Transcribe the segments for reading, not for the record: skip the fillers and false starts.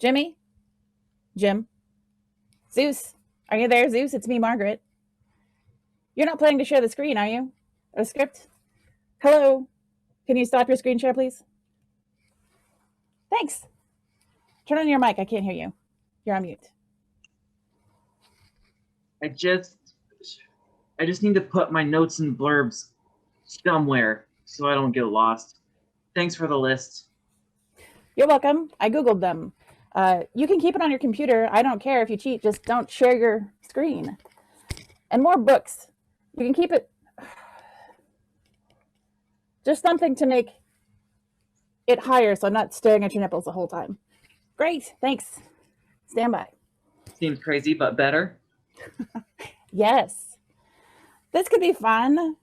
Jimmy? Jim? Zeus? Are you there, Zeus? It's me, Margaret. You're not planning to share the screen, are you? Or the script? Hello? Can you stop your screen share, please? Thanks. Turn on your mic. I can't hear you. You're on mute. I just need to put my notes and blurbs somewhere so I don't get lost. Thanks for the list. You're welcome. I Googled them. You can keep it on your computer. I don't care if you cheat. Just don't share your screen. And more books. You can keep it. Just something to make it higher so I'm not staring at your nipples the whole time. Great. Thanks. Stand by. Seems crazy, but better. Yes. This could be fun.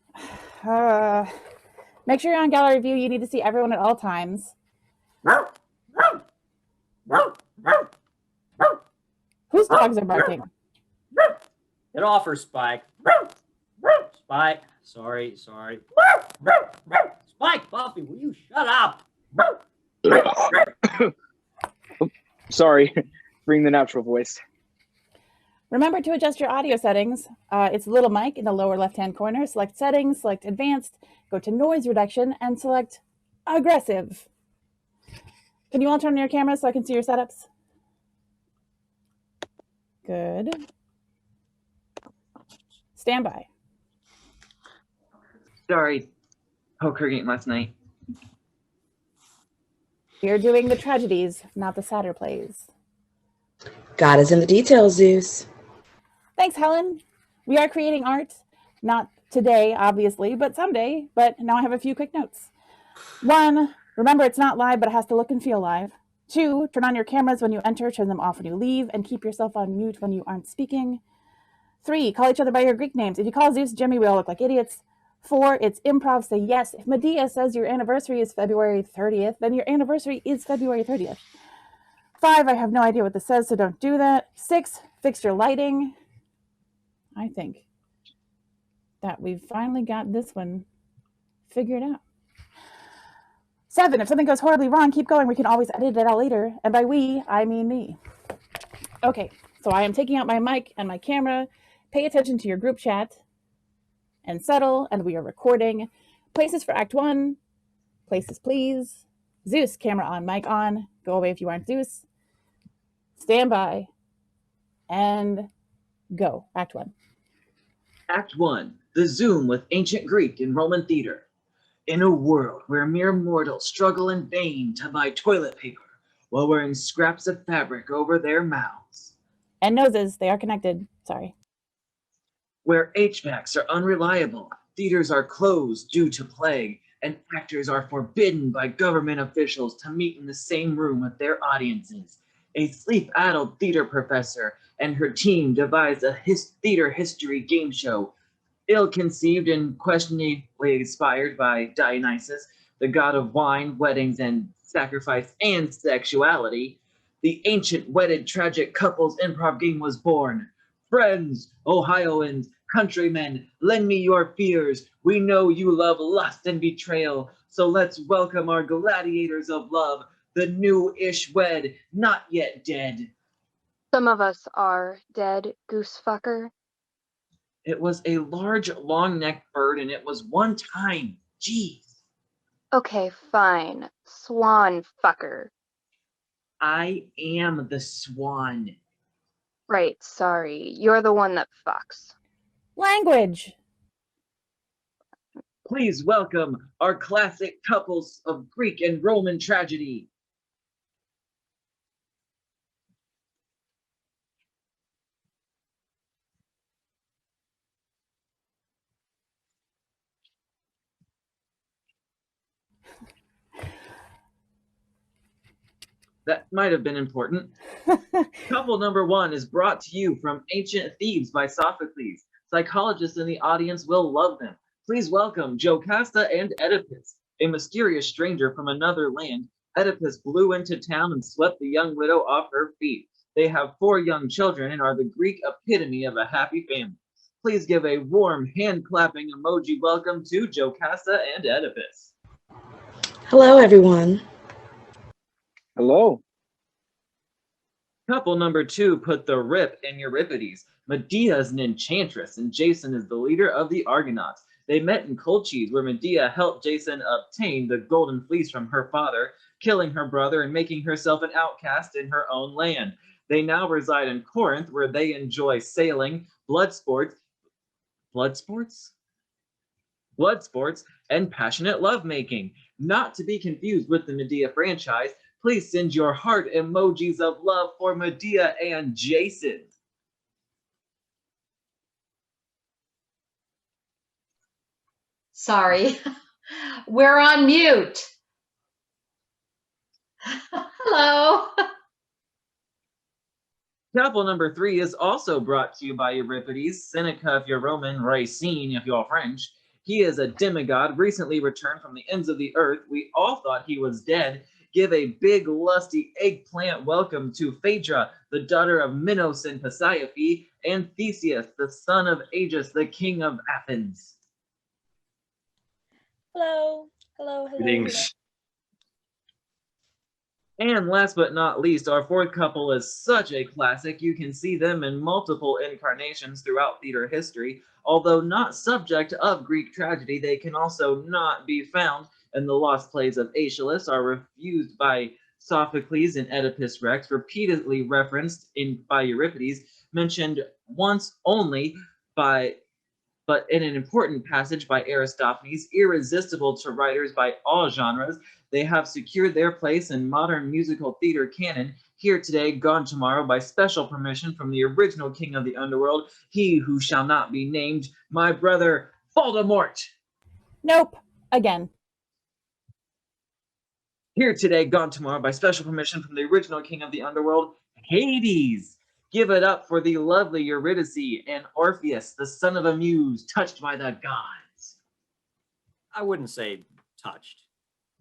Make sure you're on gallery view. You need to see everyone at all times. Whose dogs are barking? Get off her, Spike. Spike. Sorry. Spike, Buffy, will you shut up? Sorry. Bring the natural voice. Remember to adjust your audio settings. It's the little mic in the lower left-hand corner. Select settings, select advanced, go to noise reduction, and select aggressive. Can you all turn on your cameras so I can see your setups? Good. Stand by. Sorry, poker game last night. You're doing the tragedies, not the sadder plays. God is in the details, Zeus. Thanks, Helen. We are creating art. Not today, obviously, but someday. But now I have a few quick notes. 1, remember it's not live, but it has to look and feel live. 2, turn on your cameras when you enter, turn them off when you leave, and keep yourself on mute when you aren't speaking. 3, call each other by your Greek names. If you call Zeus Jimmy, we all look like idiots. 4, it's improv, say yes. If Medea says your anniversary is February 30th, then your anniversary is February 30th. 5, I have no idea what this says, so don't do that. 6, fix your lighting. I think that we've finally got this one figured out. 7, if something goes horribly wrong, keep going. We can always edit it out later. And by we, I mean me. Okay, so I am taking out my mic and my camera. Pay attention to your group chat and settle, and we are recording. Places for Act 1. Places, please. Zeus, camera on, mic on. Go away if you aren't Zeus. Stand by. And go. Act 1. Act 1. The Zoom with ancient Greek and Roman theater. In a world where mere mortals struggle in vain to buy toilet paper while wearing scraps of fabric over their mouths. And noses, they are connected. Sorry. Where HVACs are unreliable, theaters are closed due to plague, and actors are forbidden by government officials to meet in the same room with their audiences. A sleep-addled theater professor and her team devised a theater history game show, ill-conceived and questionably inspired by Dionysus, the god of wine, weddings, and sacrifice and sexuality. The ancient wedded tragic couples improv game was born. Friends, Ohioans, countrymen, lend me your fears. We know you love lust and betrayal, so let's welcome our gladiators of love, the new-ish wed, not yet dead. Some of us are dead, goose fucker. It was a large, long-necked bird, and it was one time. Jeez. Okay, fine. Swan fucker. I am the swan. Right, sorry. You're the one that fucks. Language. Please welcome our classic couples of Greek and Roman tragedy. That might have been important. Couple number 1 is brought to you from Ancient Thebes by Sophocles. Psychologists in the audience will love them. Please welcome Jocasta and Oedipus. A mysterious stranger from another land, Oedipus blew into town and swept the young widow off her feet. They have 4 young children and are the Greek epitome of a happy family. Please give a warm hand-clapping emoji welcome to Jocasta and Oedipus. Hello, everyone. Hello. Couple number 2 put the rip in Euripides. Medea is an enchantress, and Jason is the leader of the Argonauts. They met in Colchis, where Medea helped Jason obtain the golden fleece from her father, killing her brother and making herself an outcast in her own land. They now reside in Corinth, where they enjoy sailing, blood sports, and passionate lovemaking. Not to be confused with the Medea franchise, please send your heart emojis of love for Medea and Jason. Sorry, we're on mute. Hello. Couple number 3 is also brought to you by Euripides, Seneca if you're Roman, Racine if you're French. He is a demigod, recently returned from the ends of the earth. We all thought he was dead. Give a big, lusty eggplant welcome to Phaedra, the daughter of Minos and Pasiphae, and Theseus, the son of Aegis, the king of Athens. Hello. Hello. Hello. Greetings. And last but not least, our fourth couple is such a classic. You can see them in multiple incarnations throughout theater history. Although not subject of Greek tragedy, they can also not be found in the lost plays of Aeschylus, are refused by Sophocles in Oedipus Rex, repeatedly referenced by Euripides, mentioned once only but in an important passage by Aristophanes, irresistible to writers by all genres. They have secured their place in modern musical theater canon, here today, gone tomorrow, by special permission from the original king of the underworld, he who shall not be named, my brother Voldemort. Nope. Again. Here today, gone tomorrow, by special permission from the original king of the underworld, Hades. Give it up for the lovely Eurydice and Orpheus, the son of a muse, touched by the gods. I wouldn't say touched.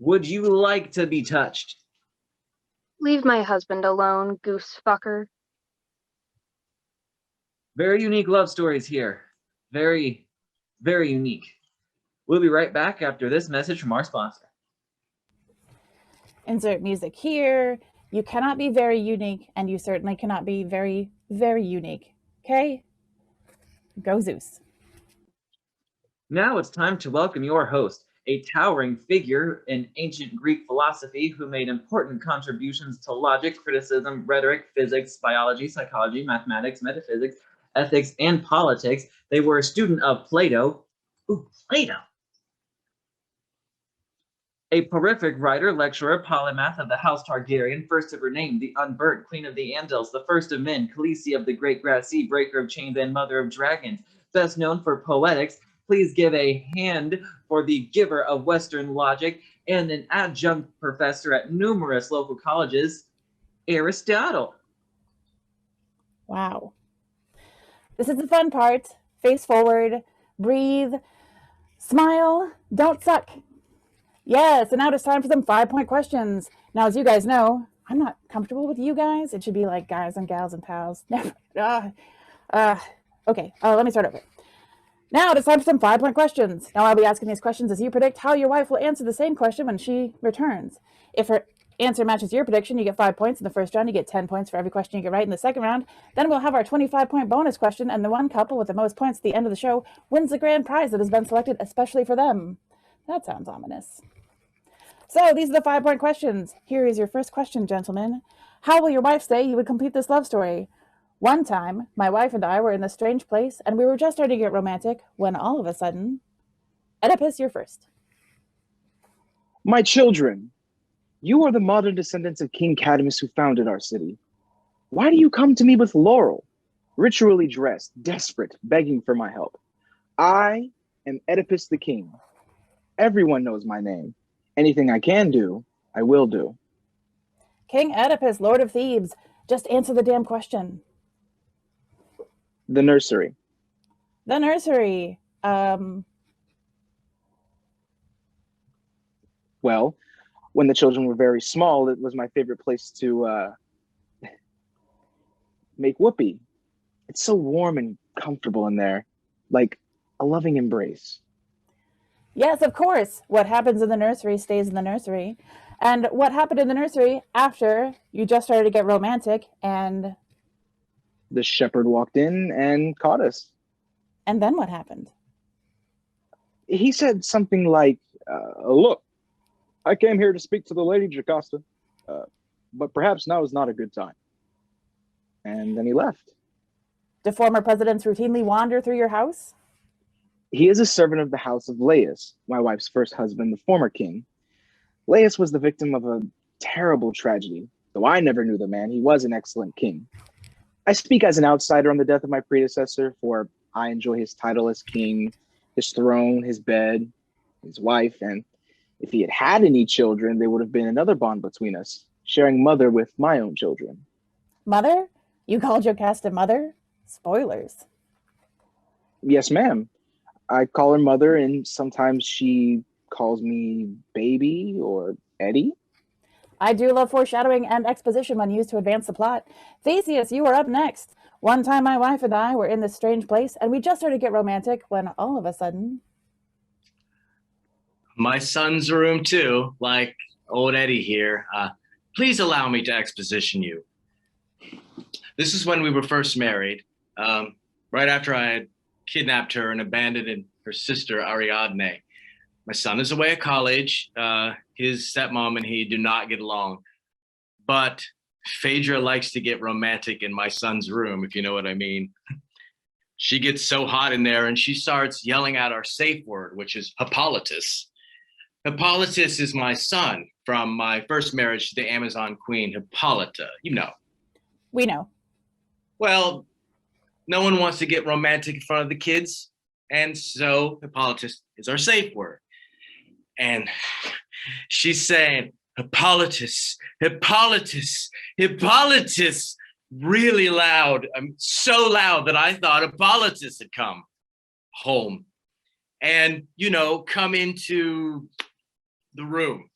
Would you like to be touched? Leave my husband alone, goose fucker. Very unique love stories here. Very, very unique. We'll be right back after this message from our sponsor. Insert music here. You cannot be very unique, and you certainly cannot be very, very unique. Okay? Go Zeus. Now it's time to welcome your host, a towering figure in ancient Greek philosophy who made important contributions to logic, criticism, rhetoric, physics, biology, psychology, mathematics, metaphysics, ethics, and politics. They were a student of Plato. Ooh, Plato! A prolific writer, lecturer, polymath of the House Targaryen, first of her name, the unburnt Queen of the Andals, the first of men, Khaleesi of the Great Grass Sea, breaker of chains and mother of dragons. Best known for poetics, please give a hand for the giver of Western logic and an adjunct professor at numerous local colleges, Aristotle. Wow. This is the fun part. Face forward, breathe, smile, don't suck. Yes, and now it's time for some 5-point questions. Now, as you guys know, I'm not comfortable with you guys. It should be like guys and gals and pals. Never. Okay, let me start over. Now it's time for some 5-point questions. Now I'll be asking these questions as you predict how your wife will answer the same question when she returns. If her answer matches your prediction, you get 5 points in the first round. You get 10 points for every question you get right in the second round. Then we'll have our 25-point bonus question, and the one couple with the most points at the end of the show wins the grand prize that has been selected especially for them. That sounds ominous. So these are the 5-point questions. Here is your first question, gentlemen. How will your wife say you would complete this love story? One time, my wife and I were in this strange place, and we were just starting to get romantic when all of a sudden... Oedipus, you're first. My children, you are the modern descendants of King Cadmus who founded our city. Why do you come to me with laurel, ritually dressed, desperate, begging for my help? I am Oedipus the king. Everyone knows my name. Anything I can do, I will do. King Oedipus, Lord of Thebes, just answer the damn question. The nursery. The nursery. Well, when the children were very small, it was my favorite place to make whoopee. It's so warm and comfortable in there, like a loving embrace. Yes, of course. What happens in the nursery stays in the nursery. And what happened in the nursery after you just started to get romantic and The shepherd walked in and caught us. then what happened? He said something like, look, I came here to speak to the lady Jocasta, but perhaps now is not a good time. And then he left. Do former presidents routinely wander through your house? He is a servant of the house of Laius, my wife's first husband, the former king. Laius was the victim of a terrible tragedy. Though I never knew the man, he was an excellent king. I speak as an outsider on the death of my predecessor, for I enjoy his title as king, his throne, his bed, his wife, and if he had had any children, there would have been another bond between us, sharing mother with my own children. Mother? You called Jocasta mother? Spoilers. Yes, ma'am. I call her mother, and sometimes she calls me baby or Eddie. I do love foreshadowing and exposition when used to advance the plot. Theseus, you are up next. One time my wife and I were in this strange place, and we just started to get romantic when all of a sudden... My son's room too, like old Eddie here. Please allow me to exposition you. This is when we were first married, right after I had kidnapped her and abandoned her sister, Ariadne. My son is away at college. His stepmom and he do not get along. But Phaedra likes to get romantic in my son's room, if you know what I mean. She gets so hot in there and she starts yelling out our safe word, which is Hippolytus. Hippolytus is my son from my first marriage to the Amazon queen, Hippolyta. You know. We know. Well, no one wants to get romantic in front of the kids. And so Hippolytus is our safe word. And she's saying, Hippolytus, Hippolytus, Hippolytus, really loud. So loud that I thought Hippolytus had come home and, you know, come into the room.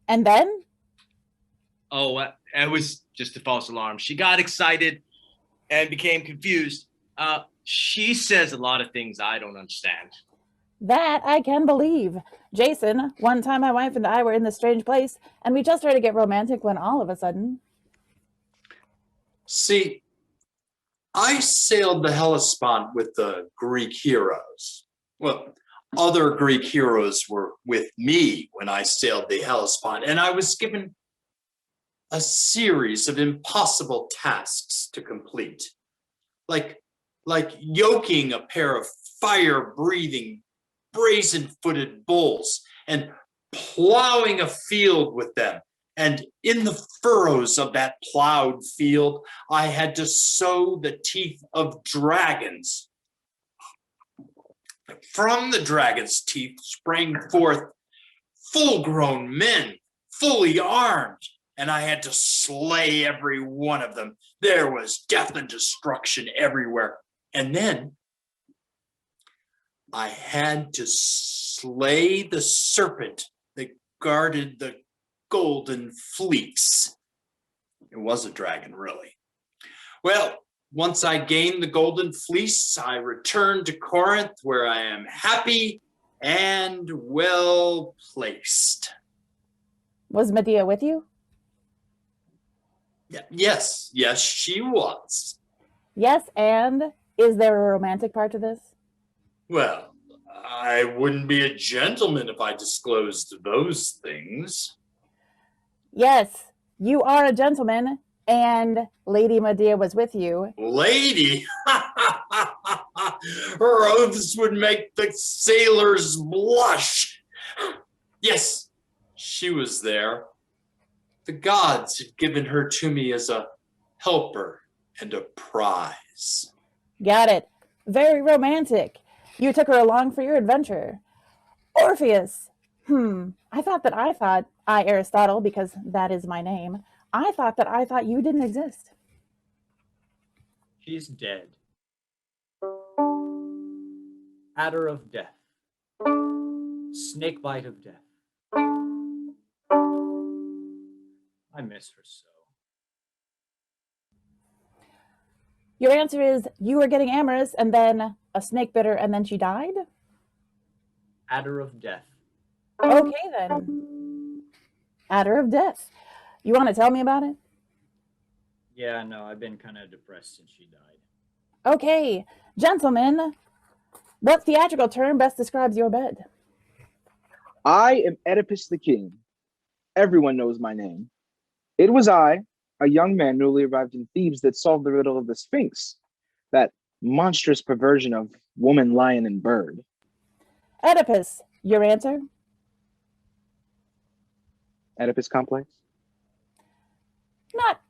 And then? Oh, it was just a false alarm. She got excited and became confused. She says a lot of things I don't understand. That I can believe. Jason, one time my wife and I were in this strange place, and we just started to get romantic when all of a sudden... See, I sailed the Hellespont with the Greek heroes. Well, other Greek heroes were with me when I sailed the Hellespont, and I was given a series of impossible tasks to complete, like yoking a pair of fire-breathing, brazen-footed bulls and plowing a field with them. And in the furrows of that plowed field, I had to sow the teeth of dragons. From the dragon's teeth sprang forth full-grown men, fully armed, and I had to slay every one of them. There was death and destruction everywhere. And then I had to slay the serpent that guarded the golden fleece. It was a dragon, really. Well, once I gained the golden fleece, I returned to Corinth, where I am happy and well placed. Was Medea with you? Yes, she was. Yes, and is there a romantic part to this? Well, I wouldn't be a gentleman if I disclosed those things. Yes, you are a gentleman, and Lady Medea was with you. Lady? Her oaths would make the sailors blush. Yes, she was there. The gods had given her to me as a helper and a prize. Got it. Very romantic. You took her along for your adventure. Orpheus. I thought Aristotle, because that is my name, I thought you didn't exist. She's dead. Adder of death. Snake bite of death. I miss her so. Your answer is you were getting amorous and then a snake bit her and then she died? Adder of death. Okay then. Adder of Death. You want to tell me about it? Yeah, no, I've been kind of depressed since she died. Okay. Gentlemen, what theatrical term best describes your bed? I am Oedipus the king. Everyone knows my name. It was I, a young man newly arrived in Thebes, that solved the riddle of the Sphinx, that monstrous perversion of woman, lion, and bird. Oedipus, your answer? Oedipus complex? Not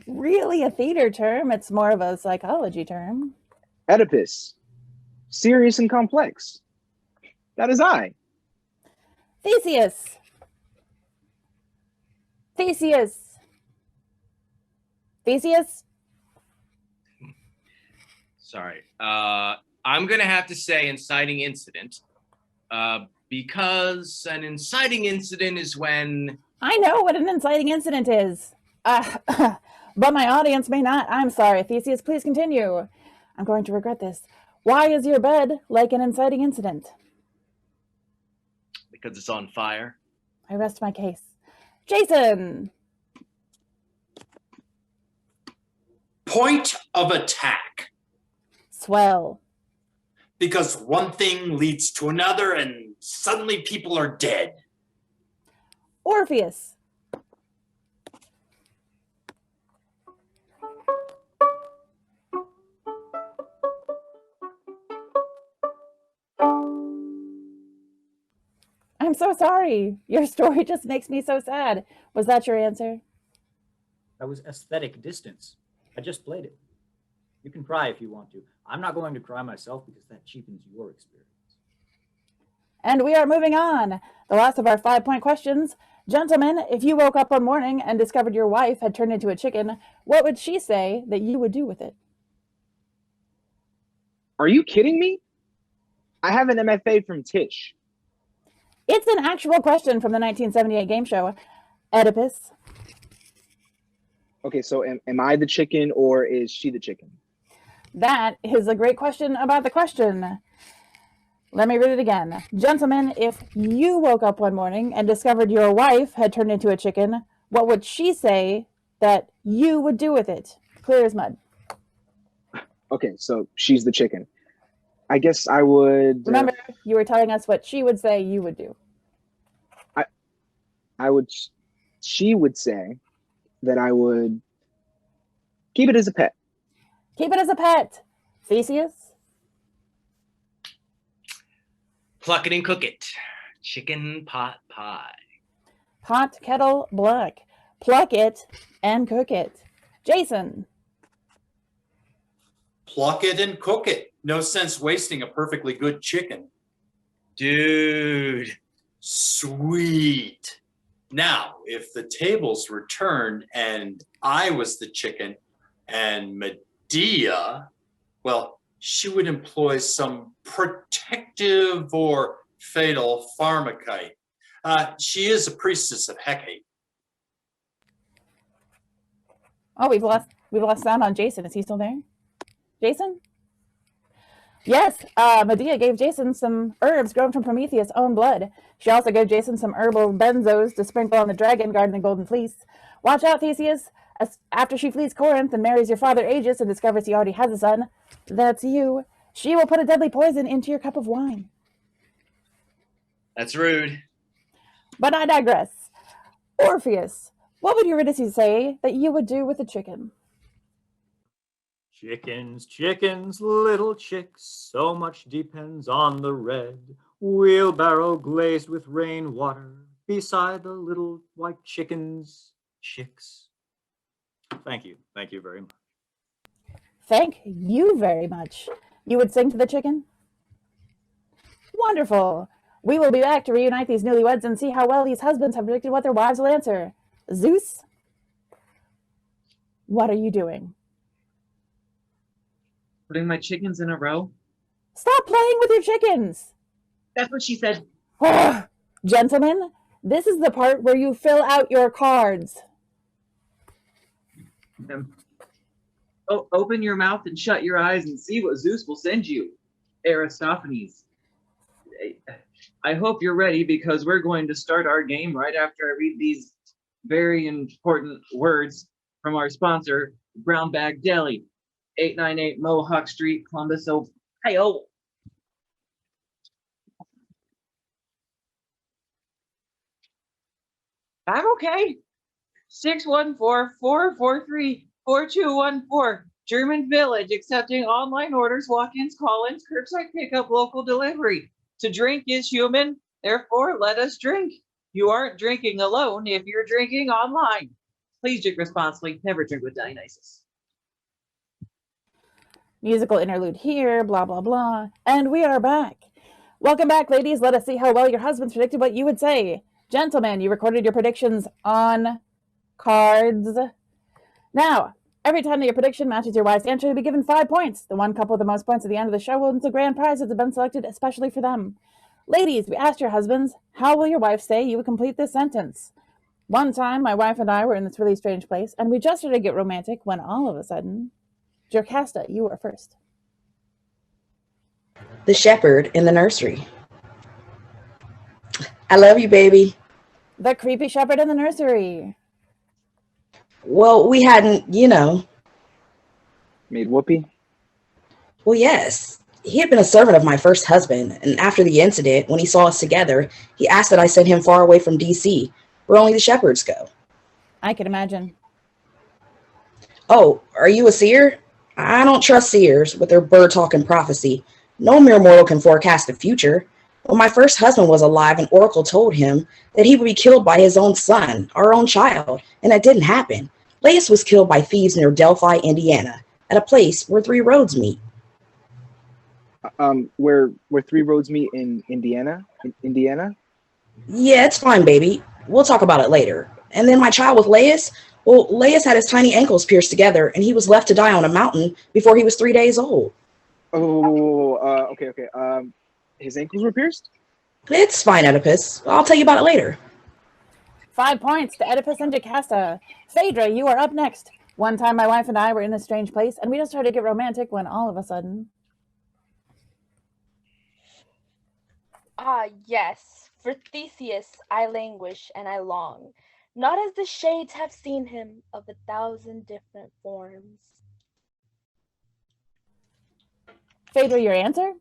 really a theater term. It's more of a psychology term. Oedipus, serious and complex. That is I. Theseus. Theseus. Theseus? Sorry. I'm going to have to say inciting incident because an inciting incident is when... I know what an inciting incident is. But my audience may not. I'm sorry. Theseus, please continue. I'm going to regret this. Why is your bed like an inciting incident? Because it's on fire. I rest my case. Jason. Point of attack. Swell. Because one thing leads to another and suddenly people are dead. Orpheus. I'm so sorry. Your story just makes me so sad. Was that your answer? That was aesthetic distance. I just played it. You can cry if you want to. I'm not going to cry myself because that cheapens your experience. And we are moving on. The last of our 5-point questions. Gentlemen, if you woke up one morning and discovered your wife had turned into a chicken, what would she say that you would do with it? Are you kidding me? I have an MFA from Tisch. It's an actual question from the 1978 game show. Oedipus. Okay, so am I the chicken or is she the chicken? That is a great question about the question. Let me read it again. Gentlemen, if you woke up one morning and discovered your wife had turned into a chicken, what would she say that you would do with it? Clear as mud. Okay, so she's the chicken. I guess I would... Remember, you were telling us what she would say you would do. She would say that I would keep it as a pet. Keep it as a pet. Theseus? Pluck it and cook it. Chicken pot pie. Pot, kettle, black. Pluck it and cook it. Jason? Pluck it and cook it. No sense wasting a perfectly good chicken. Dude. Sweet. Now, if the tables were turned and I was the chicken and Medea, well, she would employ some protective or fatal pharmacite. She is a priestess of Hecate. Oh, we've lost sound on Jason. Is he still there? Jason? Yes, Medea gave Jason some herbs grown from Prometheus' own blood. She also gave Jason some herbal benzos to sprinkle on the dragon guarding the golden fleece. Watch out, Theseus. After she flees Corinth and marries your father Aegis and discovers he already has a son, that's you, she will put a deadly poison into your cup of wine. That's rude. But I digress. Orpheus, what would Eurydice say that you would do with a chicken? Chickens, chickens, little chicks, so much depends on the red wheelbarrow glazed with rainwater beside the little white chickens, chicks. Thank you very much. Thank you very much. You would sing to the chicken? Wonderful. We will be back to reunite these newlyweds and see how well these husbands have predicted what their wives will answer. Zeus, what are you doing? Putting my chickens in a row? Stop playing with your chickens. That's what she said. Gentlemen, this is the part where you fill out your cards. Open your mouth and shut your eyes and see what Zeus will send you. Aristophanes. I hope you're ready because we're going to start our game right after I read these very important words from our sponsor, Brown Bag Deli, 898 Mohawk Street, Columbus, Ohio. I'm okay. 614-443-4214. German Village, accepting online orders, walk-ins, call-ins, curbside pickup, local delivery. To drink is human, therefore let us drink. You aren't drinking alone if you're drinking online. Please drink responsibly. Never drink with Dionysus. Musical interlude here, blah, blah, blah. And we are back. Welcome back, ladies. Let us see how well your husbands predicted what you would say. Gentlemen, you recorded your predictions on cards. Now, every time that your prediction matches your wife's answer, you'll be given 5 points. The one couple with the most points at the end of the show wins the grand prize that has been selected especially for them. Ladies, we asked your husbands, how will your wife say you would complete this sentence? One time, my wife and I were in this really strange place, and we just started to get romantic when all of a sudden, Jocasta, you were first. The shepherd in the nursery. I love you, baby. The creepy shepherd in the nursery. Well, we hadn't, Made whoopee? Well, yes. He had been a servant of my first husband, and after the incident, when he saw us together, he asked that I send him far away from D.C., where only the shepherds go. I can imagine. Oh, are you a seer? I don't trust seers with their bird-talk and prophecy. No mere mortal can forecast the future. When my first husband was alive, an oracle told him that he would be killed by his own son, our own child, and that didn't happen. Laius was killed by thieves near Delphi, Indiana, at a place where 3 roads meet. Where 3 roads meet in Indiana? Indiana? Yeah, it's fine, baby. We'll talk about it later. And then my child with Laius, well, Laius had his tiny ankles pierced together, and he was left to die on a mountain before he was 3 days old. Okay. His ankles were pierced? It's fine, Oedipus. I'll tell you about it later. 5 points to Oedipus and Jocasta. Phaedra, you are up next. One time my wife and I were in a strange place, and we just started to get romantic when all of a sudden... Ah, yes, for Theseus I languish and I long, not as the shades have seen him of 1,000 different forms. Phaedra, your answer?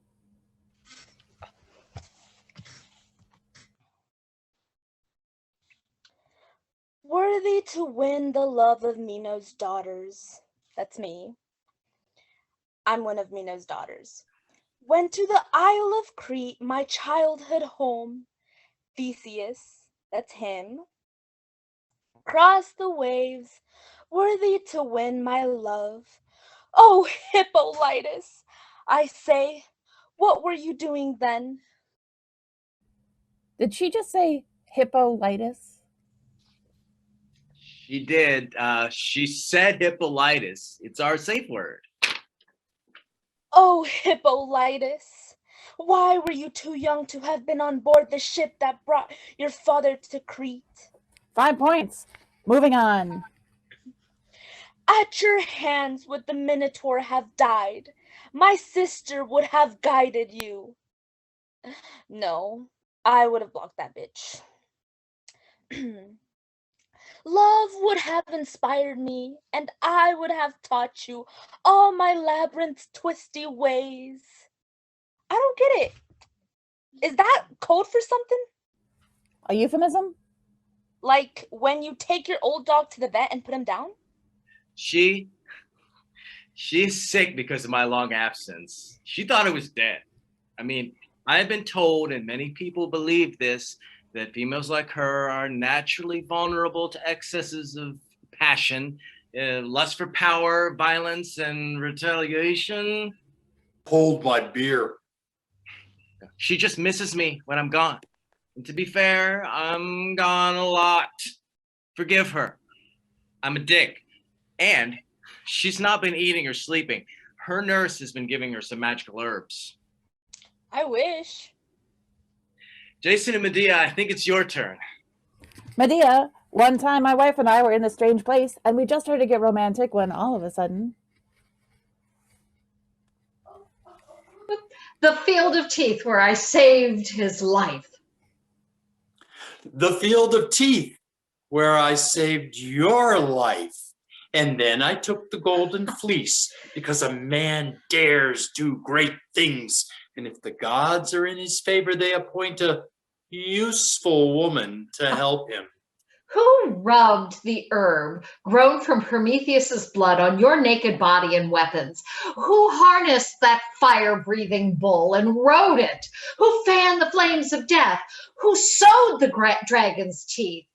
Worthy to win the love of Minos' daughters. That's me. I'm one of Minos' daughters. Went to the Isle of Crete, my childhood home. Theseus, that's him. Crossed the waves, worthy to win my love. Oh, Hippolytus, I say, what were you doing then? Did she just say Hippolytus? She did. She said Hippolytus. It's our safe word. Oh, Hippolytus, why were you too young to have been on board the ship that brought your father to Crete? 5 points. Moving on. At your hands would the Minotaur have died. My sister would have guided you. No, I would have blocked that bitch. Love would have inspired me, and I would have taught you all my labyrinth's twisty ways. I don't get it. Is that code for something? A euphemism? Like when you take your old dog to the vet and put him down? She's sick because of my long absence. She thought it was dead. I mean, I have been told, and many people believe this, that females like her are naturally vulnerable to excesses of passion, lust for power, violence, and retaliation. Hold my beer. She just misses me when I'm gone. And to be fair, I'm gone a lot. Forgive her. I'm a dick. And she's not been eating or sleeping. Her nurse has been giving her some magical herbs. I wish. Jason and Medea, I think it's your turn. Medea, one time my wife and I were in a strange place, and we just started to get romantic when all of a sudden... The field of teeth where I saved his life. The field of teeth where I saved your life. And then I took the golden fleece because a man dares do great things. And if the gods are in his favor, they appoint a useful woman to help him. Who rubbed the herb grown from Prometheus's blood on your naked body and weapons? Who harnessed that fire-breathing bull and rode it? Who fanned the flames of death? Who sewed the dragon's teeth?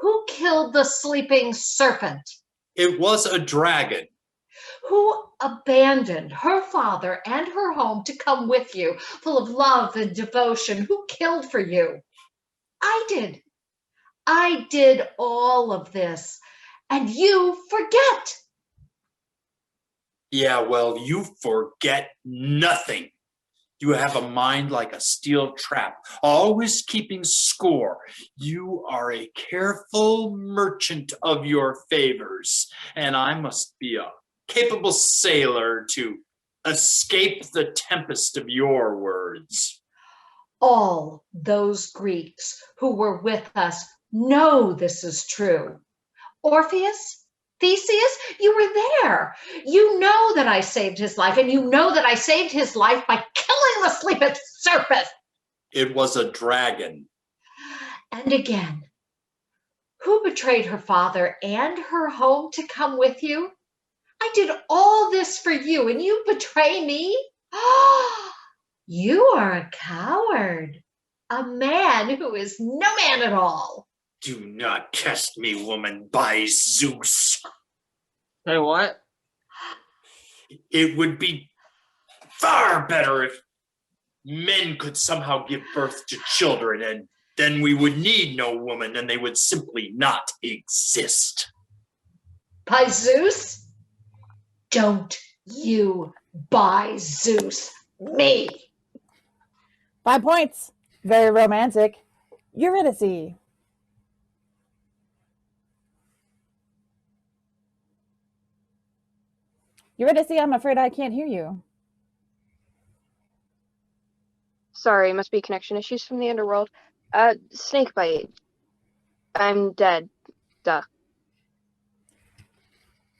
Who killed the sleeping serpent? It was a dragon. Who abandoned her father and her home to come with you, full of love and devotion? Who killed for you? I did. I did all of this, and you forget. Yeah, well, you forget nothing. You have a mind like a steel trap, always keeping score. You are a careful merchant of your favors, and I must be a capable sailor to escape the tempest of your words. All those Greeks who were with us know this is true. Orpheus, Theseus, you were there. You know that I saved his life, and you know that I saved his life by killing the sleeping serpent. It was a dragon. And again, who betrayed her father and her home to come with you? I did all this for you, and you betray me? You are a coward, a man who is no man at all. Do not test me, woman, by Zeus. Hey, what? It would be far better if men could somehow give birth to children, and then we would need no woman, and they would simply not exist. By Zeus? Don't you by Zeus me. 5 points. Very romantic. Eurydice. Eurydice, I'm afraid I can't hear you. Sorry, must be connection issues from the underworld. Snake bite. I'm dead. Duh.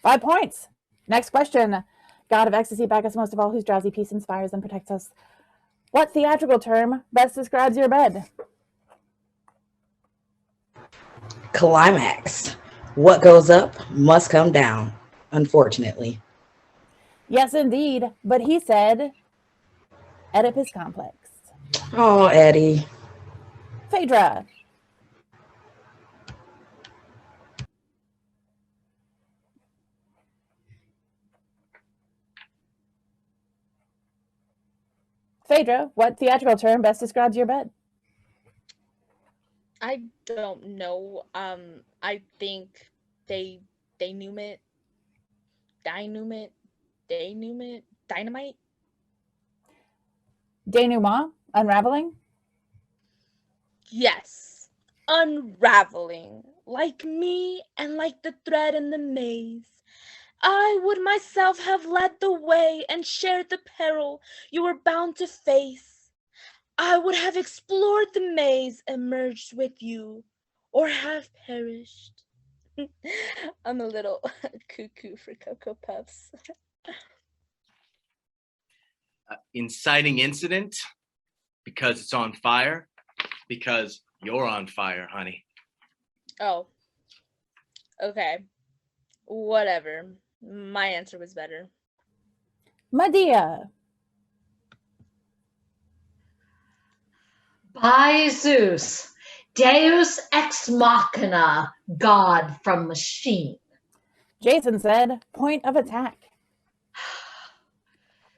5 points. Next question. God of ecstasy, back us most of all, whose drowsy peace inspires and protects us. What theatrical term best describes your bed? Climax. What goes up must come down, unfortunately. Yes, indeed. But he said Oedipus complex. Oh, Eddie. Phaedra. Phaedra, what theatrical term best describes your bed? I don't know. I think denouement, dynamite. Denouement, unraveling. Yes, unraveling, like me and like the thread in the maze. I would myself have led the way and shared the peril you were bound to face. I would have explored the maze and merged with you, or have perished. I'm a little cuckoo for Cocoa Puffs. Inciting incident, because it's on fire, because you're on fire, honey. Oh, okay. Whatever. My answer was better. Medea. By Zeus, Deus ex machina, God from machine. Jason said point of attack.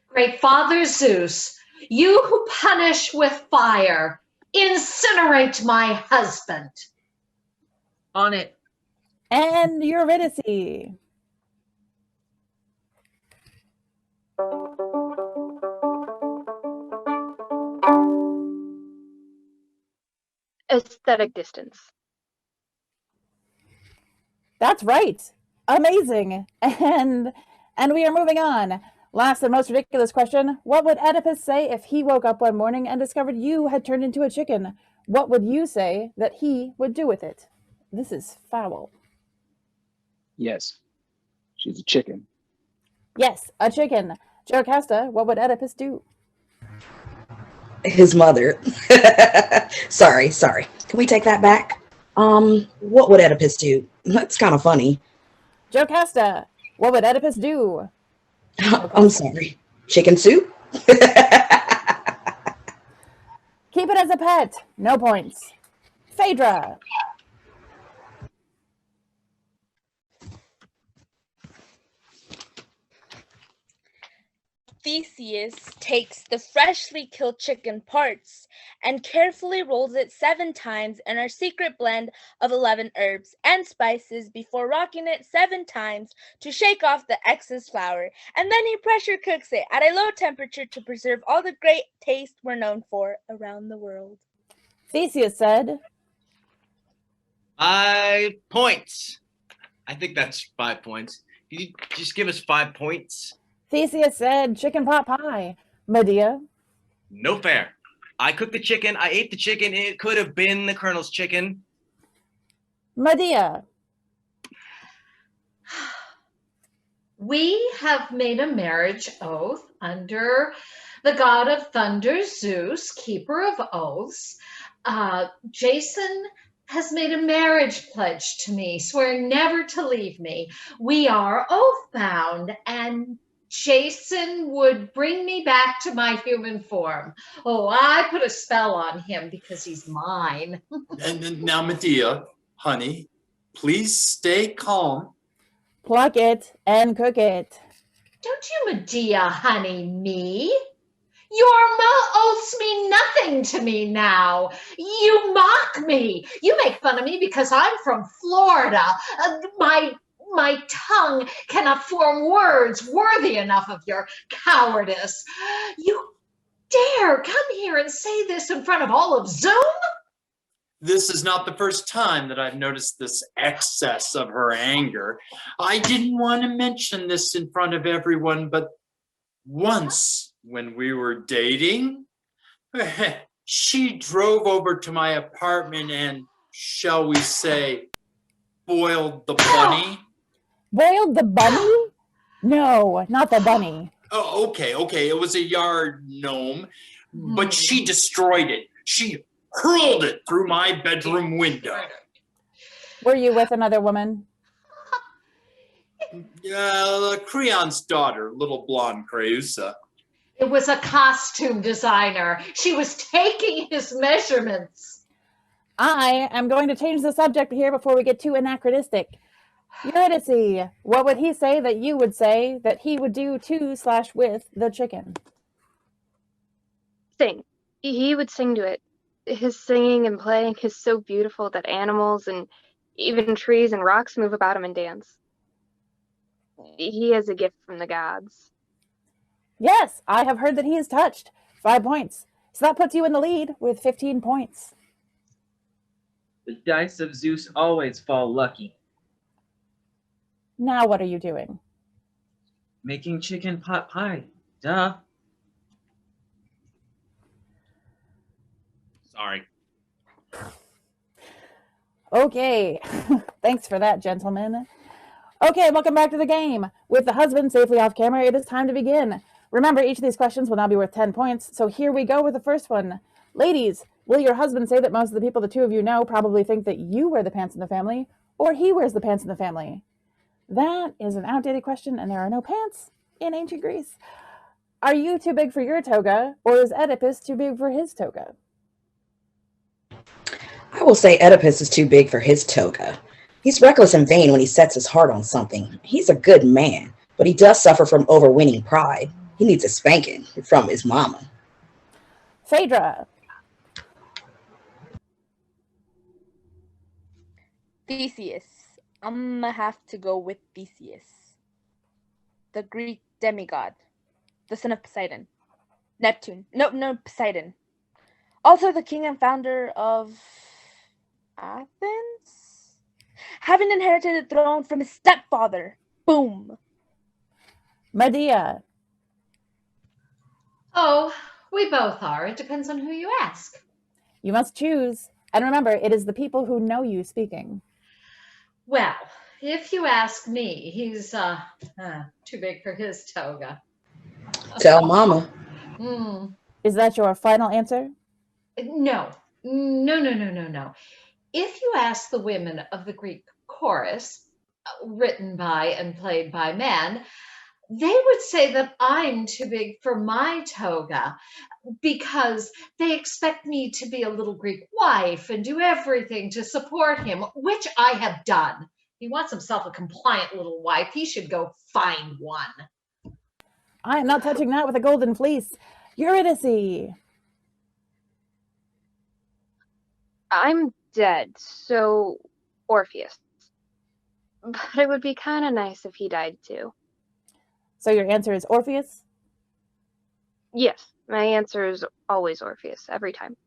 Great Father Zeus, you who punish with fire, incinerate my husband. On it. And Eurydice. Aesthetic distance. That's right. Amazing. And we are moving on. Last and most ridiculous question. What would Oedipus say if he woke up one morning and discovered you had turned into a chicken? What would you say that he would do with it? This is foul. Yes, she's a chicken. Yes, a chicken. Jocasta, what would Oedipus do? His mother. Sorry. Can we take that back? What would Oedipus do? That's kind of funny. Jocasta, what would Oedipus do? I'm sorry. Chicken soup? Keep it as a pet. No points. Phaedra. Theseus takes the freshly killed chicken parts and carefully rolls it 7 times in our secret blend of 11 herbs and spices before rocking it 7 times to shake off the excess flour, and then he pressure cooks it at a low temperature to preserve all the great taste we're known for around the world. Theseus said, 5 points. I think that's 5 points. Can you just give us 5 points? Theseus said, chicken pot pie. Medea. No fair. I cooked the chicken. I ate the chicken. It could have been the Colonel's chicken. Medea. We have made a marriage oath under the god of thunder, Zeus, keeper of oaths. Jason has made a marriage pledge to me, swearing never to leave me. We are oath bound, and Jason would bring me back to my human form. Oh, I put a spell on him because he's mine. And now, Medea, honey, please stay calm. Pluck it and cook it. Don't you Medea, honey, me? Your oaths mean nothing to me now. You mock me. You make fun of me because I'm from Florida. My tongue cannot form words worthy enough of your cowardice. You dare come here and say this in front of all of Zoom? This is not the first time that I've noticed this excess of her anger. I didn't want to mention this in front of everyone, but once when we were dating, she drove over to my apartment and, shall we say, boiled the bunny. Boiled the bunny? No, not the bunny. Oh, okay. It was a yard gnome, but she destroyed it. She hurled it through my bedroom window. Were you with another woman? Creon's daughter, little blonde Creusa. It was a costume designer. She was taking his measurements. I am going to change the subject here before we get too anachronistic. Eurydice, what would he say that you would say that he would do to/with the chicken? Sing. He would sing to it. His singing and playing is so beautiful that animals and even trees and rocks move about him and dance. He has a gift from the gods. Yes, I have heard that he is touched. 5 points. So that puts you in the lead with 15 points. The dice of Zeus always fall lucky. Now what are you doing? Making chicken pot pie. Duh. Sorry. Okay. Thanks for that, gentlemen. Okay, welcome back to the game. With the husband safely off camera, it is time to begin. Remember, each of these questions will now be worth 10 points, so here we go with the first one. Ladies, will your husband say that most of the people the two of you know probably think that you wear the pants in the family, or he wears the pants in the family? That is an outdated question, and there are no pants in ancient Greece. Are you too big for your toga, or is Oedipus too big for his toga? I will say Oedipus is too big for his toga. He's reckless and vain when he sets his heart on something. He's a good man, but he does suffer from overweening pride. He needs a spanking from his mama. Phaedra. Theseus. I'm gonna have to go with Theseus, the Greek demigod, the son of Poseidon. Neptune. No, Poseidon. Also the king and founder of Athens? Having inherited the throne from his stepfather. Boom. Medea. Oh, we both are. It depends on who you ask. You must choose. And remember, it is the people who know you speaking. Well, if you ask me, he's too big for his toga. Tell mama. Is that your final answer? No. If you ask the women of the Greek chorus, written by and played by men, they would say that I'm too big for my toga because they expect me to be a little Greek wife and do everything to support him, which I have done. He wants himself a compliant little wife. He should go find one. I am not touching that with a golden fleece. Eurydice. I'm dead, so Orpheus. But it would be kind of nice if he died too. So your answer is Orpheus? Yes, my answer is always Orpheus, every time.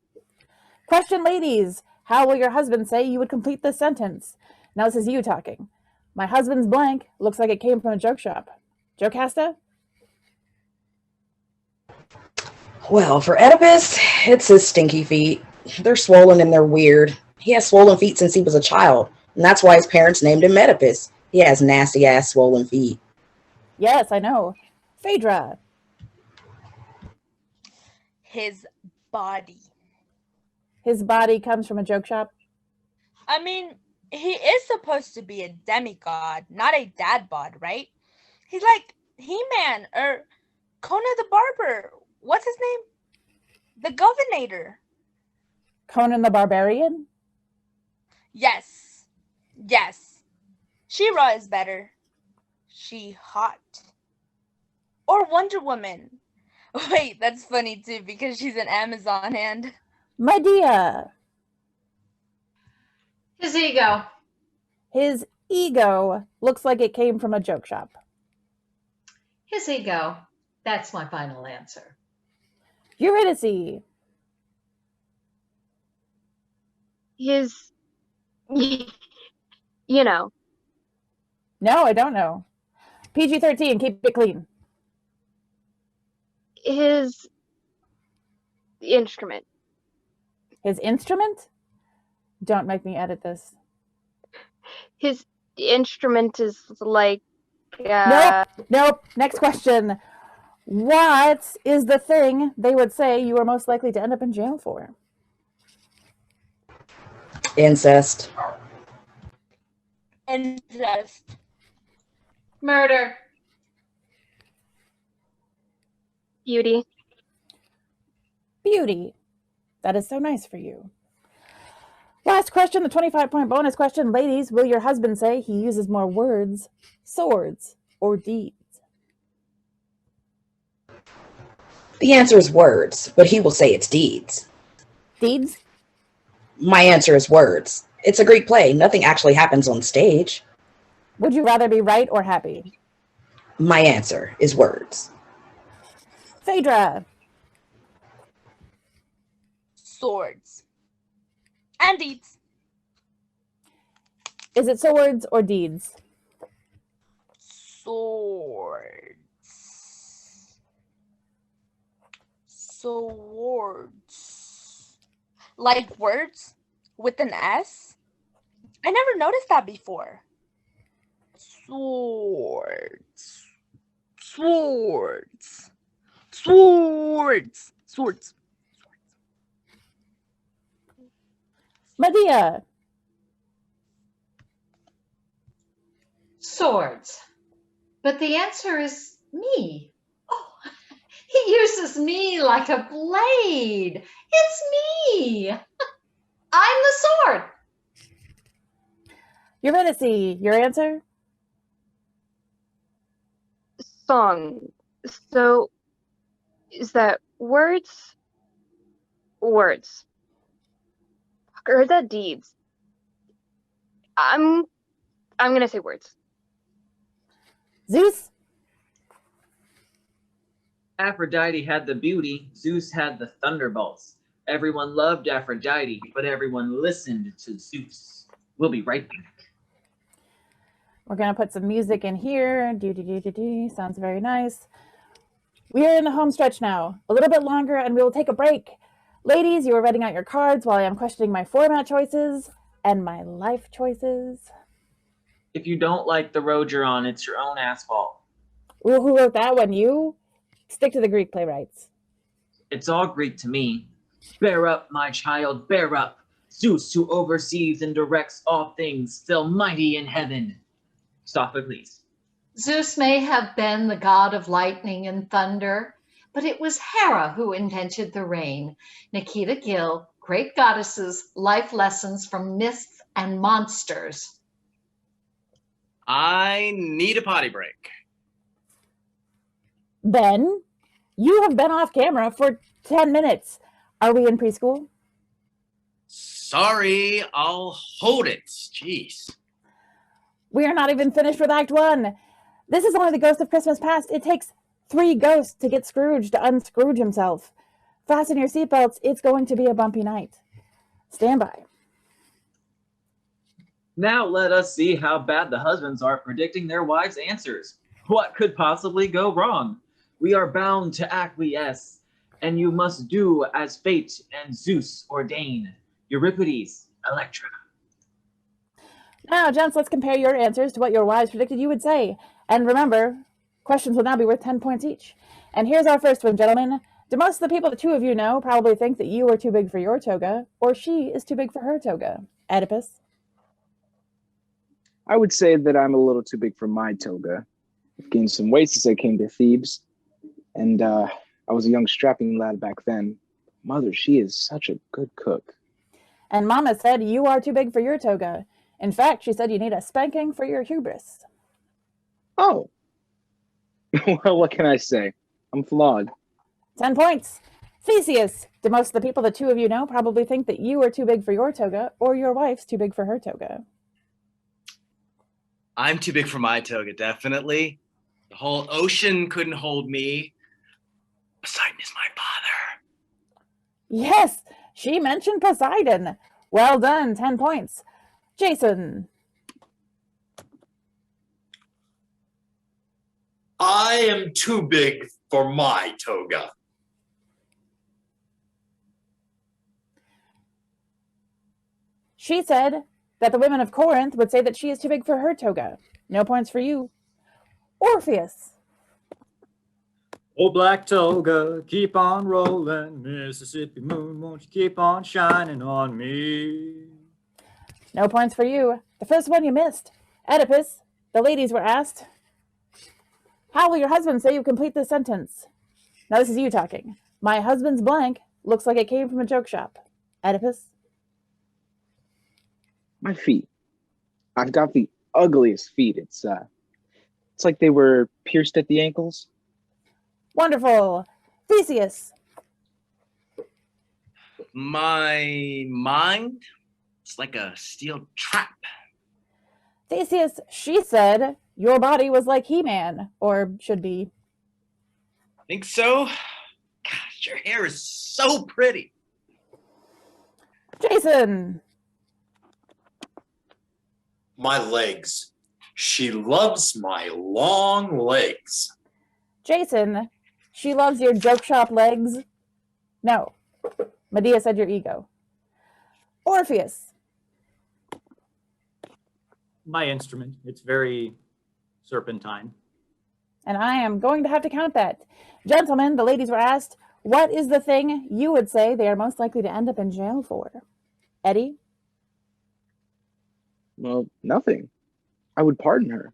Question, ladies. How will your husband say you would complete this sentence? Now this is you talking. My husband's blank looks like it came from a joke shop. Jocasta? Well, for Oedipus, it's his stinky feet. They're swollen and they're weird. He has swollen feet since he was a child, and that's why his parents named him Oedipus. He has nasty-ass swollen feet. Yes, I know. Phaedra? His body. His body comes from a joke shop? I mean, he is supposed to be a demigod, not a dad bod, right? He's like He-Man or Conan the Barber. What's his name? The Governor. Conan the Barbarian? Yes. She-Ra is better. She hot. Or Wonder Woman. Wait, that's funny too because she's an Amazon hand. Medea? His ego. His ego looks like it came from a joke shop. His ego. That's my final answer. Eurydice? His, you know. No, I don't know. PG-13, keep it clean. His instrument. His instrument? Don't make me edit this. His instrument is like... Nope. Next question. What is the thing they would say you are most likely to end up in jail for? Incest. Murder. Beauty. Beauty. That is so nice for you. Last question, the 25-point bonus question. Ladies, will your husband say he uses more words, swords, or deeds? The answer is words, but he will say it's deeds. Deeds? My answer is words. It's a Greek play. Nothing actually happens on stage. Would you rather be right or happy? My answer is words. Phaedra? Swords. And deeds. Is it swords or deeds? Swords. Like words with an S? I never noticed that before. Swords. Medea? Swords. But the answer is me. Oh, he uses me like a blade. It's me. I'm the sword. Eurydice, your answer? Song. So, is that words? Words. Or is that deeds? I'm gonna say words. Zeus? Aphrodite had the beauty, Zeus had the thunderbolts. Everyone loved Aphrodite, but everyone listened to Zeus. We'll be right back. We're going to put some music in here. Sounds very nice. We are in the home stretch now. A little bit longer and we will take a break. Ladies, you are writing out your cards while I am questioning my format choices and my life choices. If you don't like the road you're on, it's your own asphalt. Ooh, who wrote that one? You? Stick to the Greek playwrights. It's all Greek to me. Bear up, my child, bear up. Zeus, who oversees and directs all things, still mighty in heaven. Sophocles. Zeus may have been the god of lightning and thunder, but it was Hera who invented the rain. Nikita Gill, Great Goddesses, Life Lessons from Myths and Monsters. I need a potty break. Ben, you have been off camera for 10 minutes. Are we in preschool? Sorry, I'll hold it. Jeez. We are not even finished with Act 1. This is only the Ghost of Christmas Past. It takes 3 ghosts to get Scrooge to unscrooge himself. Fasten your seatbelts. It's going to be a bumpy night. Stand by. Now let us see how bad the husbands are at predicting their wives' answers. What could possibly go wrong? We are bound to acquiesce, and you must do as fate and Zeus ordain. Euripides, Electra. Now, gents, let's compare your answers to what your wives predicted you would say. And remember, questions will now be worth 10 points each. And here's our first one, gentlemen. Do most of the people the two of you know probably think that you are too big for your toga, or she is too big for her toga? Oedipus? I would say that I'm a little too big for my toga. I've gained some weight since I came to Thebes. And I was a young strapping lad back then. Mother, she is such a good cook. And Mama said you are too big for your toga. In fact, she said you need a spanking for your hubris. Oh. Well, what can I say? I'm flawed. 10 points. Theseus, do most of the people the two of you know probably think that you are too big for your toga, or your wife's too big for her toga? I'm too big for my toga, definitely. The whole ocean couldn't hold me. Poseidon is my father. Yes, she mentioned Poseidon. Well done, 10 points. Jason. I am too big for my toga. She said that the women of Corinth would say that she is too big for her toga. No points for you. Orpheus. Oh, black toga, keep on rolling. Mississippi moon, won't you keep on shining on me? No points for you. The first one you missed. Oedipus, the ladies were asked, how will your husband say you complete this sentence? Now this is you talking. My husband's blank looks like it came from a joke shop. Oedipus? My feet. I've got the ugliest feet. It's like they were pierced at the ankles. Wonderful. Theseus? My mind? It's like a steel trap. Theseus, she said your body was like He-Man, or should be. Think so? Gosh, your hair is so pretty. Jason? My legs. She loves my long legs. Jason, she loves your joke shop legs. No. Medea said your ego. Orpheus? My instrument. It's very serpentine. And I am going to have to count that. Gentlemen, the ladies were asked, what is the thing you would say they are most likely to end up in jail for? Eddie? Well, nothing. I would pardon her.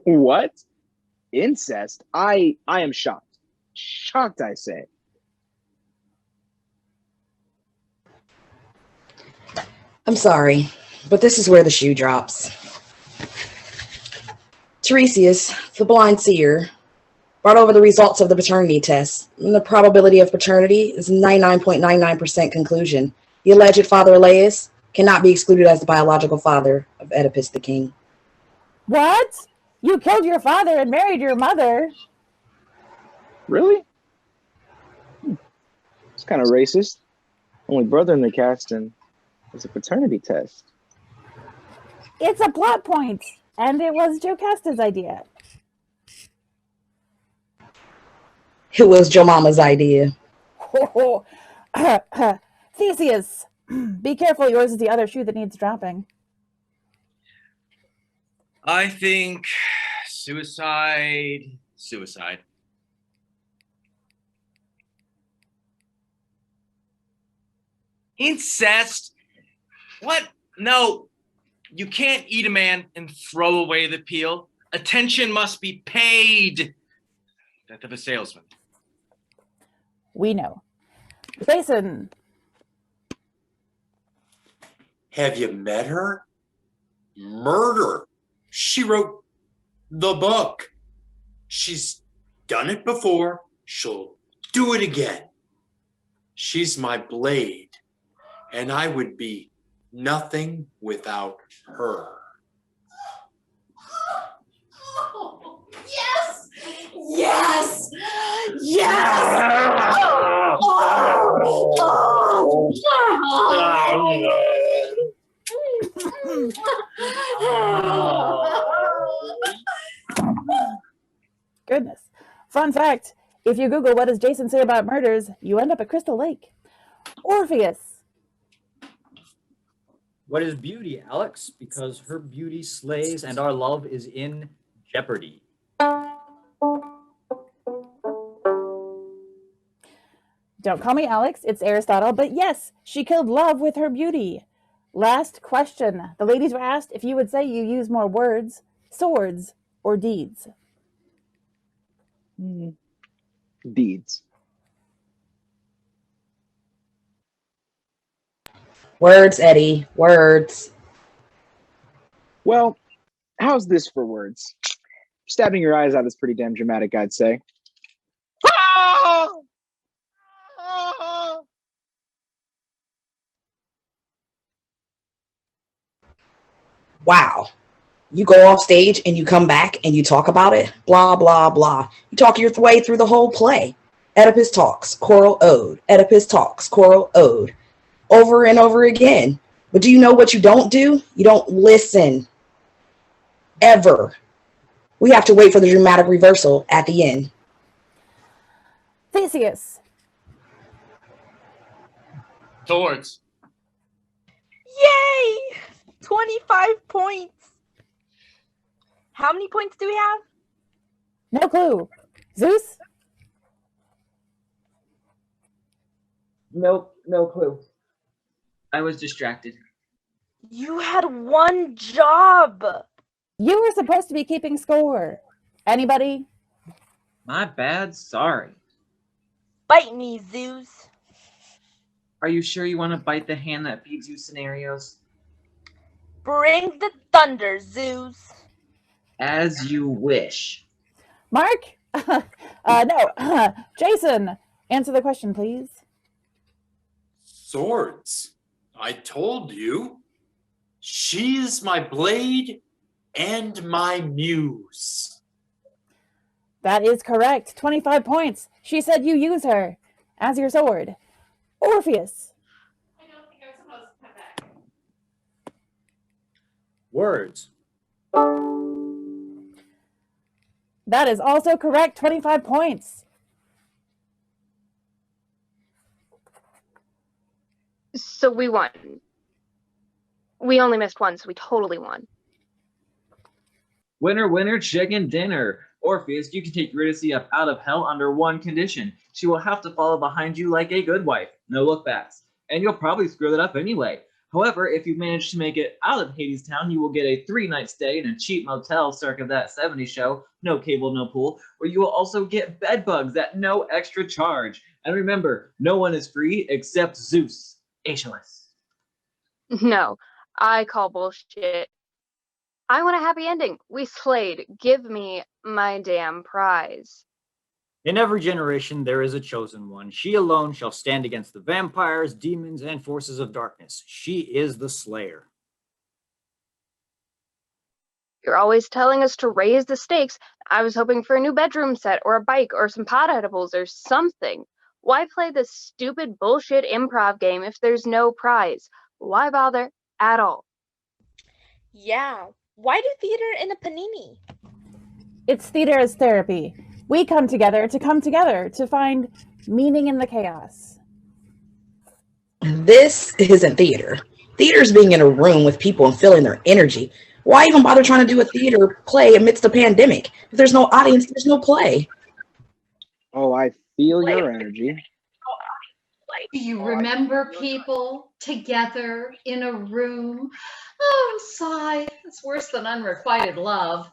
What? Incest? I am shocked. Shocked, I say. I'm sorry, but this is where the shoe drops. Tiresias, the blind seer, brought over the results of the paternity test. And the probability of paternity is 99.99% conclusion. The alleged father Elias cannot be excluded as the biological father of Oedipus the king. What? You killed your father and married your mother. Really? It's kind of racist. Only brother in the cast, and it's a paternity test. It's a plot point, and it was Jocasta's idea. It was your mama's idea. Theseus, be careful. Yours is the other shoe that needs dropping. I think suicide. Incest? What? No. You can't eat a man and throw away the peel. Attention must be paid. Death of a salesman. We know. Jason. Have you met her? Murder. She wrote the book. She's done it before. She'll do it again. She's my blade, and I would be nothing without her. Yes! Yes! Yes! Goodness. Fun fact, if you Google what does Jason say about murders, you end up at Crystal Lake. Orpheus. What is beauty, Alex? Because her beauty slays and our love is in jeopardy. Don't call me Alex, it's Aristotle, but yes, she killed love with her beauty. Last question. The ladies were asked if you would say you use more words, swords, or deeds. Deeds. Words, Eddie, words. Well, how's this for words? Stabbing your eyes out is pretty damn dramatic, I'd say. Wow. You go off stage and you come back and you talk about it. Blah, blah, blah. You talk your way through the whole play. Oedipus talks, choral ode. Oedipus talks, choral ode. Over and over again. But do you know what you don't do? You don't listen. Ever. We have to wait for the dramatic reversal at the end. Theseus. Swords. Yay! 25 points. How many points do we have? No clue. Zeus? Nope, no clue. I was distracted. You had one job. You were supposed to be keeping score. Anybody? My bad, sorry. Bite me, Zeus. Are you sure you want to bite the hand that feeds you scenarios? Bring the thunder, Zeus. As you wish. Mark? No. Jason, answer the question, please. Swords. I told you. She's my blade and my muse. That is correct. 25 points. She said you use her as your sword. Orpheus. I don't think I'm supposed to come back. Words. That is also correct. 25 points. So we won. We only missed one, so we totally won. Winner, winner, chicken dinner. Orpheus, you can take Eurydice up out of hell under one condition. She will have to follow behind you like a good wife. No look backs. And you'll probably screw that up anyway. However, if you manage to make it out of Hades Town, you will get a 3-night stay in a cheap motel circa that 70s show, no cable, no pool, where you will also get bed bugs at no extra charge. And remember, no one is free except Zeus. Aeschylus. No, I call bullshit. I want a happy ending. We slayed. Give me my damn prize. In every generation, there is a chosen one. She alone shall stand against the vampires, demons, and forces of darkness. She is the Slayer. You're always telling us to raise the stakes. I was hoping for a new bedroom set or a bike or some pot edibles or something. Why play this stupid bullshit improv game if there's no prize? Why bother at all? Yeah. Why do theater in a panini? It's theater as therapy. We come together to find meaning in the chaos. This isn't theater. Theater's being in a room with people and feeling their energy. Why even bother trying to do a theater play amidst a pandemic? If there's no audience, there's no play. Oh, I feel your energy. Do you remember people together in a room? Oh, sigh. It's worse than unrequited love.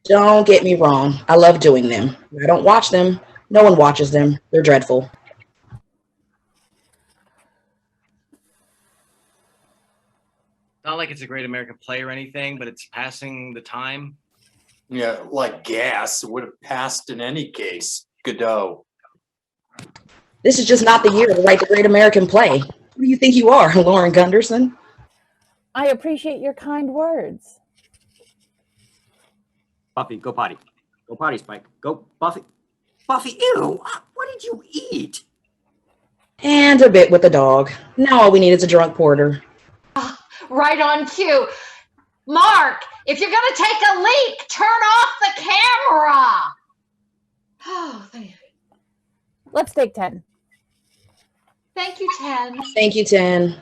Don't get me wrong. I love doing them. I don't watch them. No one watches them. They're dreadful. Not like it's a great American play or anything, but it's passing the time. Yeah, like gas. It would have passed in any case. Godot. This is just not the year to write the great American play. Who do you think you are, Lauren Gunderson? I appreciate your kind words. Buffy, go potty. Go potty, Spike. Go, Buffy. Buffy, ew, what did you eat? And a bit with the dog. Now all we need is a drunk porter. Right on cue. Mark, if you're going to take a leak, turn off the camera. Oh, thank you. Let's take 10. Thank you, 10. Thank you, 10.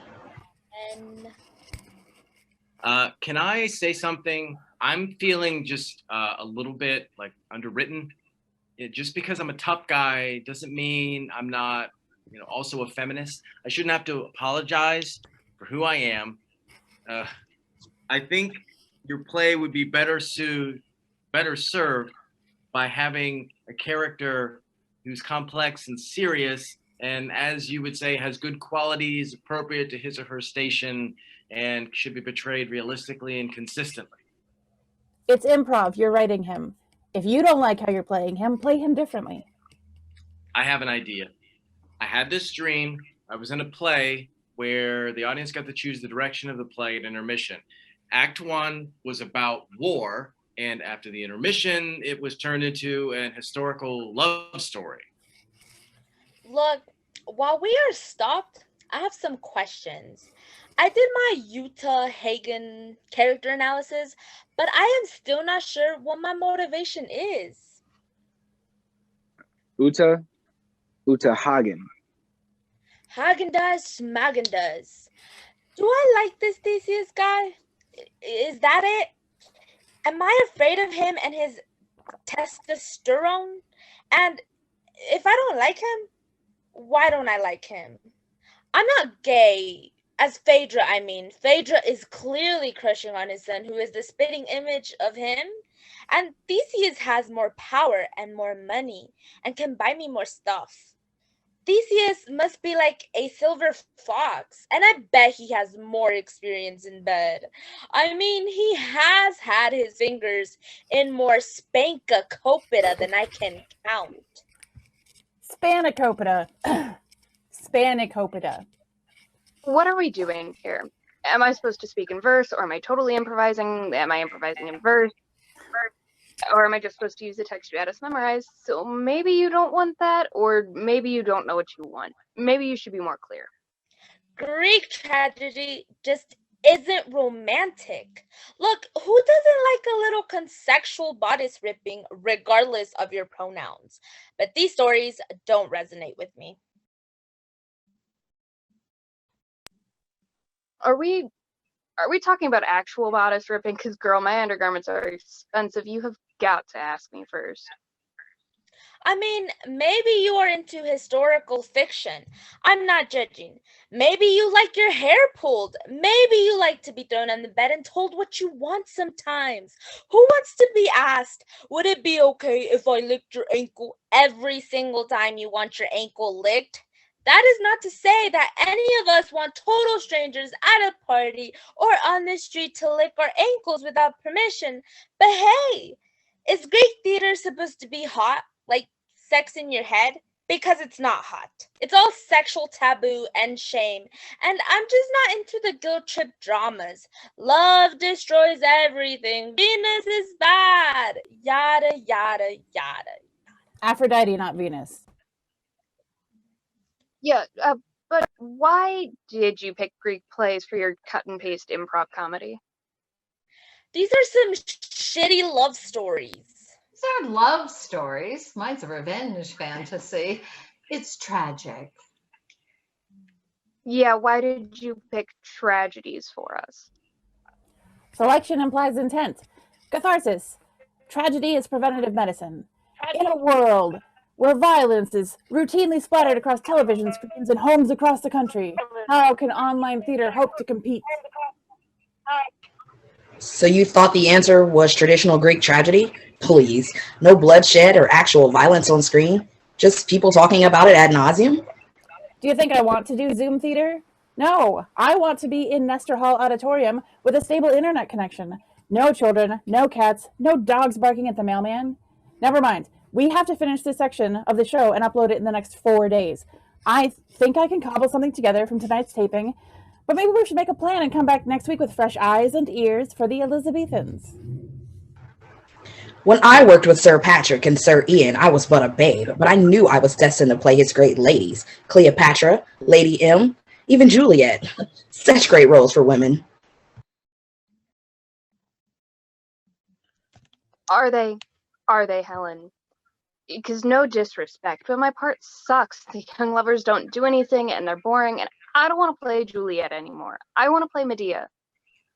Can I say something? I'm feeling just a little bit like underwritten. Just because I'm a tough guy doesn't mean I'm not, also a feminist. I shouldn't have to apologize for who I am. I think your play would be better served by having a character who's complex and serious, and as you would say, has good qualities appropriate to his or her station and should be portrayed realistically and consistently. It's improv. You're writing him. If you don't like how you're playing him, play him differently. I have an idea. I had this dream. I was in a play where the audience got to choose the direction of the play at intermission. Act 1 was about war, and after the intermission, it was turned into an historical love story. Look, while we are stopped, I have some questions. I did my Utah Hagen character analysis, but I am still not sure what my motivation is. Uta Hagen. Hagen does, Schmagen does. Do I like this Theseus guy? Is that it? Am I afraid of him and his testosterone? And if I don't like him, why don't I like him? I'm not gay. As Phaedra, I mean. Phaedra is clearly crushing on his son, who is the spitting image of him. And Theseus has more power and more money and can buy me more stuff. Theseus must be like a silver fox, and I bet he has more experience in bed. I mean, he has had his fingers in more spanakopita than I can count. Spanakopita. Spanakopita. What are we doing here? Am I supposed to speak in verse, or am I totally improvising? Am I improvising in verse? Or am I just supposed to use the text you had us memorize? So maybe you don't want that, or maybe you don't know what you want. Maybe you should be more clear. Greek tragedy just isn't romantic. Look, who doesn't like a little consensual bodice ripping regardless of your pronouns? But these stories don't resonate with me. Are we talking about actual bodice ripping? Because, girl, my undergarments are expensive. You have got to ask me first. I mean, maybe you are into historical fiction. I'm not judging. Maybe you like your hair pulled. Maybe you like to be thrown on the bed and told what you want sometimes. Who wants to be asked, would it be okay if I licked your ankle every single time you want your ankle licked? That is not to say that any of us want total strangers at a party or on the street to lick our ankles without permission. But hey, is Greek theater supposed to be hot, like sex in your head? Because it's not hot. It's all sexual taboo and shame. And I'm just not into the guilt trip dramas. Love destroys everything. Venus is bad. Yada, yada, yada. Aphrodite, not Venus. Yeah, but why did you pick Greek plays for your cut and paste improv comedy? These are some shitty love stories. They're love stories. Mine's a revenge fantasy. It's tragic. Yeah, why did you pick tragedies for us? Selection implies intent. Catharsis. Tragedy is preventative medicine. In a world where violence is routinely splattered across television screens and homes across the country, how can online theater hope to compete? So you thought the answer was traditional Greek tragedy? Please, no bloodshed or actual violence on screen. Just people talking about it ad nauseum? Do you think I want to do Zoom theater? No, I want to be in Nestor Hall Auditorium with a stable internet connection. No children, no cats, no dogs barking at the mailman. Never mind. We have to finish this section of the show and upload it in the next 4 days. I think I can cobble something together from tonight's taping, but maybe we should make a plan and come back next week with fresh eyes and ears for the Elizabethans. When I worked with Sir Patrick and Sir Ian, I was but a babe, but I knew I was destined to play his great ladies. Cleopatra, Lady M, even Juliet. Such great roles for women. Are they, Helen? Because no disrespect, but my part sucks. The young lovers don't do anything and they're boring, and I don't want to play Juliet anymore. I want to play Medea.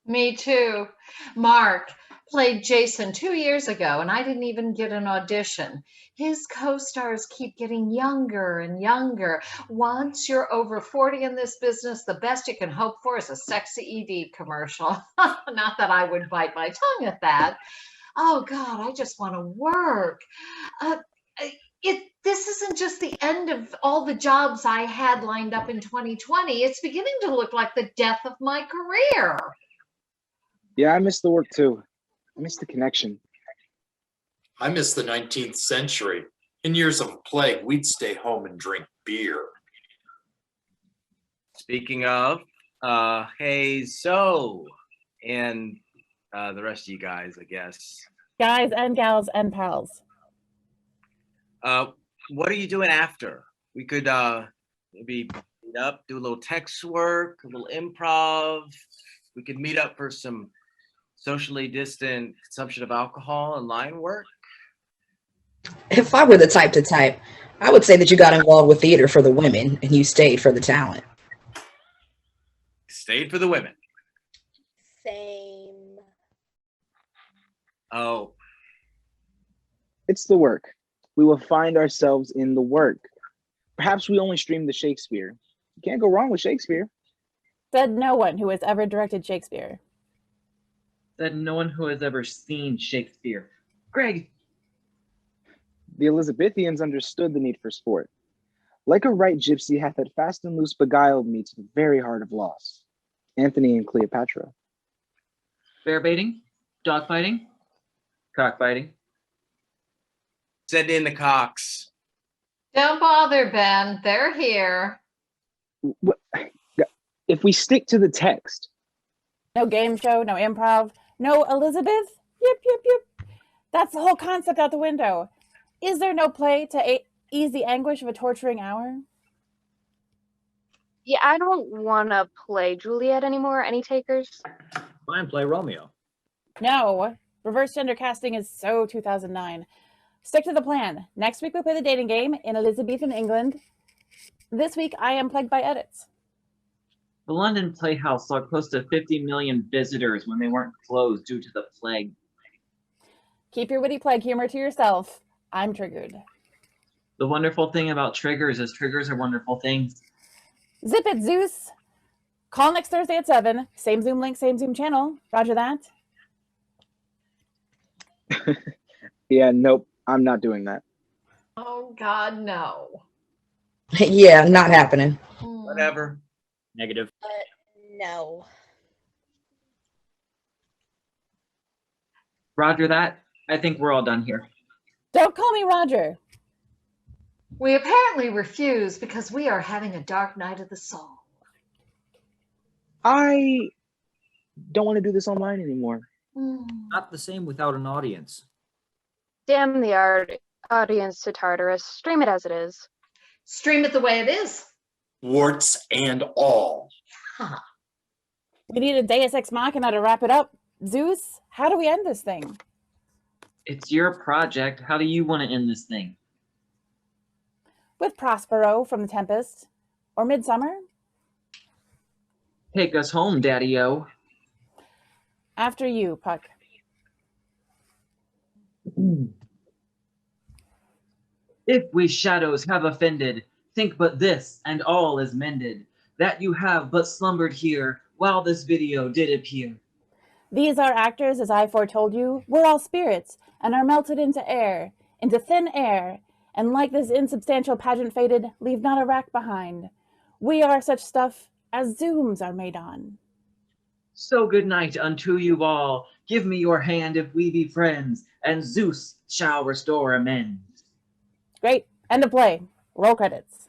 Me too. Mark played Jason 2 years ago, and I didn't even get an audition. His co-stars keep getting younger and younger. Once you're over 40 in this business, the best you can hope for is a sexy ED commercial. Not that I would bite my tongue at that. Oh God, I just want to work. This isn't just the end of all the jobs I had lined up in 2020. It's beginning to look like the death of my career. Yeah, I miss the work too. I miss the connection. I miss the 19th century. In years of plague, we'd stay home and drink beer. Speaking of, hey, so, and the rest of you guys, I guess. Guys and gals and pals. What are you doing after? We could maybe meet up, do a little text work, a little improv. We could meet up for some socially distant consumption of alcohol and line work. If I were the type to type, I would say that you got involved with theater for the women and you stayed for the talent. Stayed for the women. Same. Oh. It's the work. We will find ourselves in the work. Perhaps we only stream the Shakespeare. You can't go wrong with Shakespeare. Said no one who has ever directed Shakespeare. Said no one who has ever seen Shakespeare. Greg. The Elizabethans understood the need for sport. Like a right gypsy hath that fast and loose beguiled me to the very heart of loss. Antony and Cleopatra. Bear baiting? Dog fighting? Cockfighting? Send in the cocks. Don't bother, Ben. They're here. If we stick to the text. No game show, no improv, no Elizabeth? Yip, yip, yip. That's the whole concept out the window. Is there no play to ease the anguish of a torturing hour? Yeah, I don't want to play Juliet anymore. Any takers? Fine, play Romeo. No. Reverse gender casting is so 2009. Stick to the plan. Next week we play the dating game in Elizabethan England. This week I am plagued by edits. The London Playhouse saw close to 50 million visitors when they weren't closed due to the plague. Keep your witty plague humor to yourself. I'm triggered. The wonderful thing about triggers is triggers are wonderful things. Zip it, Zeus. Call next Thursday at 7. Same Zoom link, same Zoom channel. Roger that. Yeah, nope, I'm not doing that. Oh God, no. Yeah, not happening. Whatever. Negative. No. Roger that. I think we're all done here. Don't call me Roger. We apparently refuse because we are having a dark night of the soul. I don't want to do this online anymore. Not the same without an audience. Damn the audience to Tartarus. Stream it as it is. Stream it the way it is. Warts and all. We need a Deus Ex Machina to wrap it up. Zeus, how do we end this thing? It's your project. How do you want to end this thing? With Prospero from the Tempest. Or Midsummer. Take us home, Daddy-O. After you, Puck. If we shadows have offended, think but this, and all is mended, that you have but slumbered here while this video did appear. These are actors, as I foretold you. We're all spirits, and are melted into air, into thin air, and like this insubstantial pageant faded, leave not a rack behind. We are such stuff as zooms are made on. So good night unto you all. Give me your hand if we be friends, and Zeus shall restore amends. Great. End of play. Roll credits.